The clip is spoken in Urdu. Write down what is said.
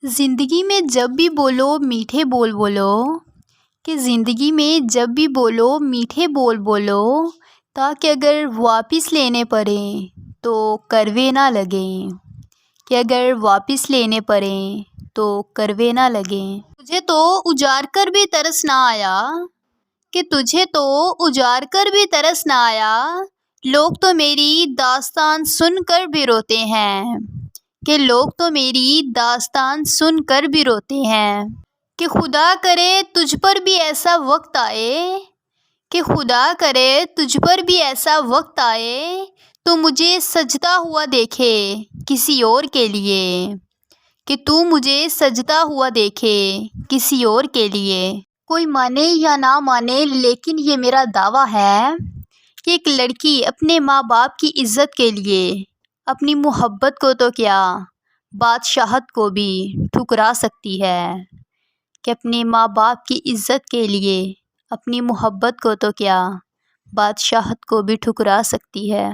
زندگی میں جب بھی بولو میٹھے بول بولو، کہ زندگی میں جب بھی بولو میٹھے بول بولو، تاکہ اگر واپس لینے پڑیں تو کڑوے نہ لگیں، کہ اگر واپس لینے پڑیں تو کڑوے نہ لگیں۔ تجھے تو اجاڑ کر بھی ترس نہ آیا، کہ تجھے تو اجاڑ کر بھی ترس نہ آیا، لوگ تو میری داستان سن کر بھی روتے ہیں، کہ لوگ تو میری داستان سن کر بھی روتے ہیں۔ کہ خدا کرے تجھ پر بھی ایسا وقت آئے، کہ خدا کرے تجھ پر بھی ایسا وقت آئے، تو مجھے سجدہ ہوا دیکھے کسی اور کے لیے، کہ تو مجھے سجدہ ہوا دیکھے کسی اور کے لیے۔ کوئی مانے یا نہ مانے لیکن یہ میرا دعویٰ ہے کہ ایک لڑکی اپنے ماں باپ کی عزت کے لیے اپنی محبت کو تو کیا بادشاہت کو بھی ٹھکرا سکتی ہے، کہ اپنے ماں باپ کی عزت کے لیے اپنی محبت کو تو کیا بادشاہت کو بھی ٹھکرا سکتی ہے۔